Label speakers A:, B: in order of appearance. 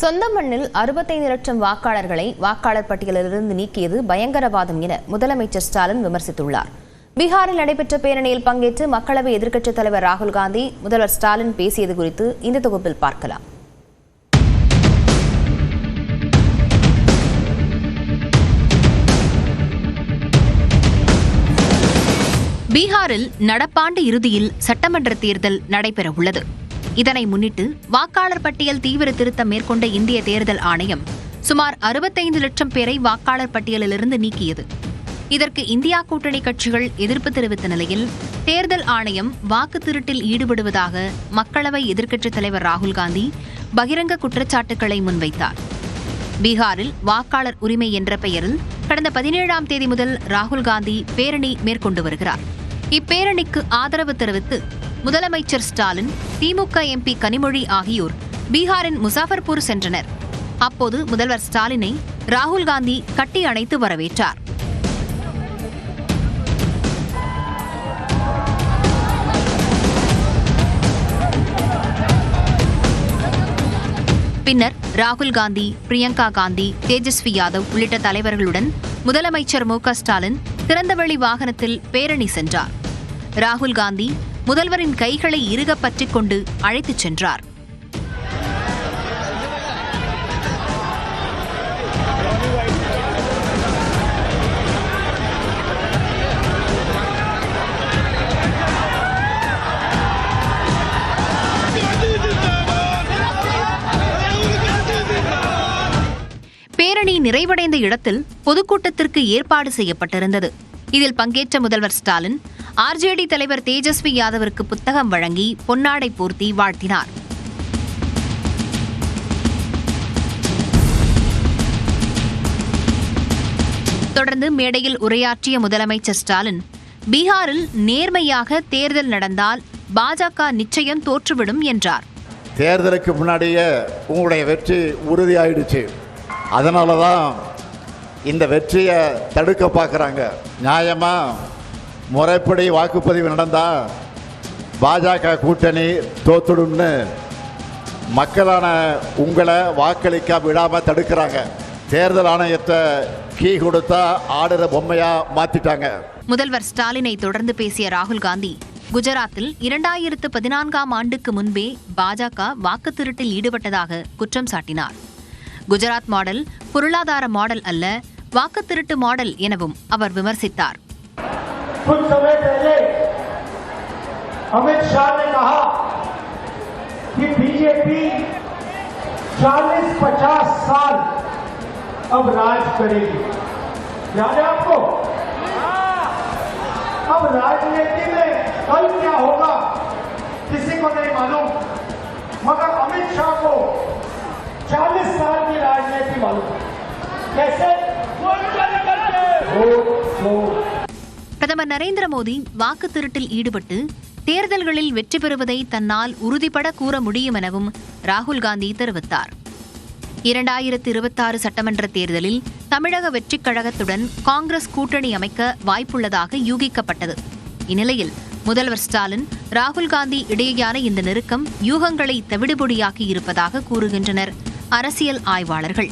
A: சொந்த மண்ணில் 65 லட்சம் வாக்காளர்களை வாக்காளர் பட்டியலிலிருந்து நீக்கியது பயங்கரவாதம் என முதலமைச்சர் ஸ்டாலின் விமர்சித்துள்ளார். பீகாரில் நடைபெற்ற பேரணியில் பங்கேற்று மக்களவை எதிர்க்கட்சித் தலைவர் ராகுல் காந்தி முதல்வர் ஸ்டாலின் பேசியது குறித்து இந்த தொகுப்பில் பார்க்கலாம். பீகாரில் நடப்பாண்டு இறுதியில் சட்டமன்ற தேர்தல் நடைபெறவுள்ளது. இதனை முன்னிட்டு வாக்காளர் பட்டியல் தீவிர திருத்தம் மேற்கொண்ட இந்திய தேர்தல் ஆணையம் சுமார் 65 லட்சம் பேரை வாக்காளர் பட்டியலிலிருந்து நீக்கியது. இதற்கு இந்தியா கூட்டணி கட்சிகள் எதிர்ப்பு தெரிவித்த நிலையில் தேர்தல் ஆணையம் வாக்கு திருட்டில் ஈடுபடுவதாக மக்களவை எதிர்க்கட்சித் தலைவர் ராகுல் காந்தி பகிரங்க குற்றச்சாட்டுக்களை முன்வைத்தார். பீகாரில் வாக்காளர் உரிமை என்ற பெயரில் கடந்த 17ஆம் தேதி முதல் ராகுல் காந்தி பேரணி மேற்கொண்டு வருகிறார். இப்பேரணிக்கு ஆதரவு தெரிவித்து முதலமைச்சர் ஸ்டாலின், திமுக எம்பி கனிமொழி ஆகியோர் பீகாரின் முசாஃபர்பூர் சென்றனர். அப்போது முதல்வர் ஸ்டாலினை ராகுல் காந்தி கட்டி அணைத்து வரவேற்றார். பின்னர் ராகுல் காந்தி, பிரியங்கா காந்தி, தேஜஸ்வி யாதவ் உள்ளிட்ட தலைவர்களுடன் முதலமைச்சர் மு.க.ஸ்டாலின் திறந்தவெளி வாகனத்தில் பேரணி சென்றார். ராகுல் காந்தி முதல்வரின் கைகளை இறுக பற்றிக் கொண்டு அழைத்துச் சென்றார். பேரணி நிறைவடைந்த இடத்தில் பொதுக்கூட்டத்திற்கு ஏற்பாடு செய்யப்பட்டிருந்தது. இதில் பங்கேற்ற முதல்வர் ஸ்டாலின் ஆர்ஜேடி தலைவர் தேஜஸ்வி யாதவிற்கு புத்தகம் வழங்கி பொன்னாடை போர்த்தி வாழ்த்தினார். தொடர்ந்து மேடையில் உரையாற்றிய முதலமைச்சர் ஸ்டாலின், பீகாரில் நேர்மையாக தேர்தல் நடந்தால் பாஜக நிச்சயம் தோற்றுவிடும் என்றார்.
B: தேர்தலுக்கு முன்னாடியே உங்களுடைய வெற்றி உறுதியாயிடுச்சு. அதனாலதான் இந்த வெற்றியை தடுக்க பார்க்குறாங்க. நியாயமா முறைப்படி வாக்குப்பதிவு நடந்தா பாஜக கூட்டணி தோத்துடும்னு மக்களான உங்களை வாக்களிக்க விடாம தடுக்கிறாங்க. தேர்தல் ஆணையத்தை கீ கொடுத்தா ஆடுற பொம்மையா மாத்திட்டாங்க.
A: முதல்வர் ஸ்டாலினை தொடர்ந்து பேசிய ராகுல் காந்தி, குஜராத்தில் 2014ஆம் ஆண்டுக்கு முன்பே பாஜக வாக்கு திருட்டில் ஈடுபட்டதாக குற்றம் சாட்டினார். குஜராத் மாடல் பொருளாதார மாடல் அல்ல, வாக்கு திருட்டு மாடல் எனவும் அவர் விமர்சித்தார்.
C: कुछ समय पहले अमित शाह ने कहा कि बीजेपी 40-50 साल अब राज करेगी. याद है आपको? अब राजनीति में कल क्या होगा किसी को नहीं मालूम, मगर अमित शाह को 40 साल की राजनीति मालूम. कैसे?
A: பிரதமர் நரேந்திர மோடி வாக்கு திருட்டில் ஈடுபட்டு தேர்தல்களில் வெற்றி பெறுவதை தன்னால் உறுதிபட கூற முடியும் எனவும் ராகுல் காந்தி தெரிவித்தார். 2026 சட்டமன்ற தேர்தலில் தமிழக வெற்றிக் கழகத்துடன் காங்கிரஸ் கூட்டணி அமைக்க வாய்ப்புள்ளதாக யூகிக்கப்பட்டது. இந்நிலையில் முதல்வர் ஸ்டாலின், ராகுல் காந்தி இடையேயான இந்த நெருக்கம் யூகங்களை தவிடுபொடியாக்கி இருப்பதாக கூறுகின்றனர் அரசியல் ஆய்வாளர்கள்.